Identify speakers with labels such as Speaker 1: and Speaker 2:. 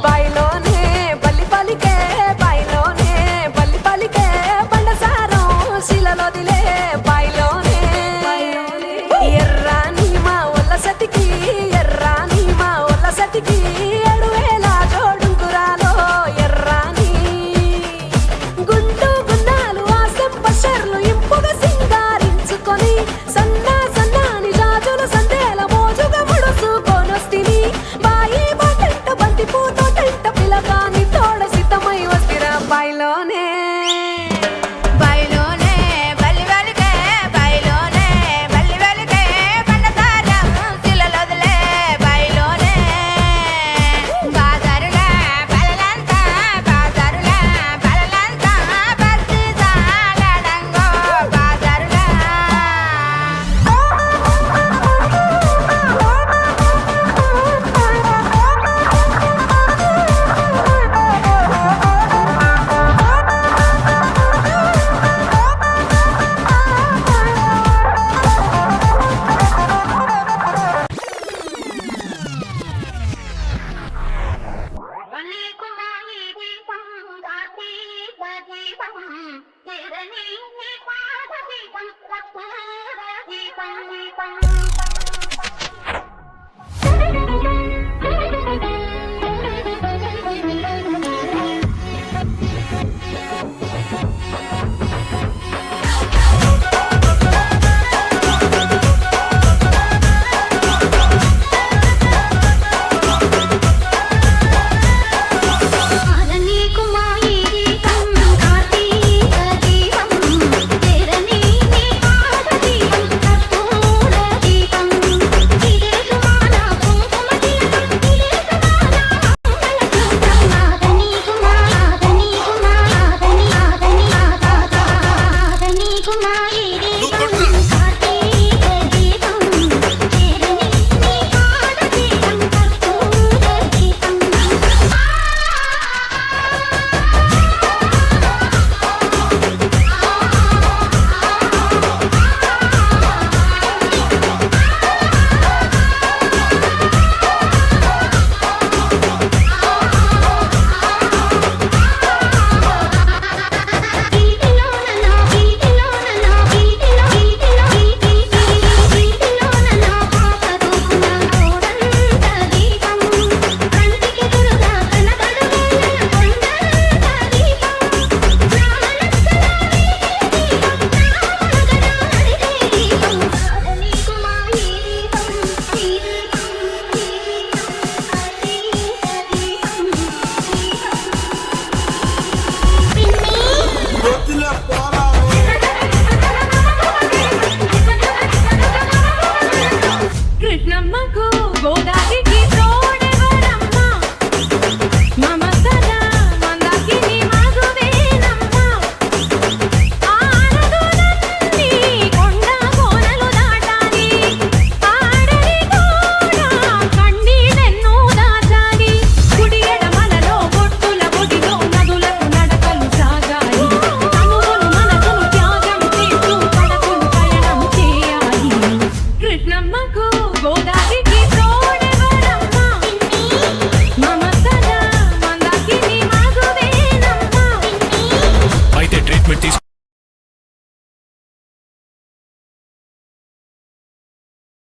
Speaker 1: బాయిలోనే బల్లి పలికే బాయిలోనే బల్లి పలికే బండసారం శిలలోదిలే బాయిలోనే ఎర్రాని మా ఒళ్ళ సతికి ఎర్రాని మా ఒళ్ళ సతికి 7,000 జోడుకురాలో ఎర్రాని గుండు గున్నాలు ఆ సెంపషర్లు ఇంపుగా సింగారించుకొని సన్నా సన్నాని జాజులు సందేల మోజుగా ముడుసుకొనొస్తిని బాయి బాటంట బంతి పూతోటంట పిలగాని తోడ సిద్ధమై వస్తిరా బాయిలోనే
Speaker 2: బయలోనే బల్లి వెలిగే బయలోనే బల్లి వెలిగే బండసారం శిలలోదిలే బయలోనే బాజారులా బలలంతా బాజారులా బలలంతా బస్తి సాలడంగో బాజారులా
Speaker 1: కృష్ణమ్మకు గోదారికి తోడెవరమ్మ మమతల మందాకిని మగువేనమ్మ ఆనదులన్నీ కొండ కోనలు దాటాలి ఆడది కూడా కన్నీళ్ళెన్నో దాచాలి కుడి ఎడమలలో బొట్టుల ఒడిలో నదులకు నడకలు సాగాలి తనువులు మనసును త్యాగం చేస్తూ కడకులు పయనం చేయాలి కృష్ణమ్మకు గోదారికి తోడెవరమ్మ మమతల మందాకిని మగువేనమ్మ
Speaker 3: అయితే ట్రీట్మెంట్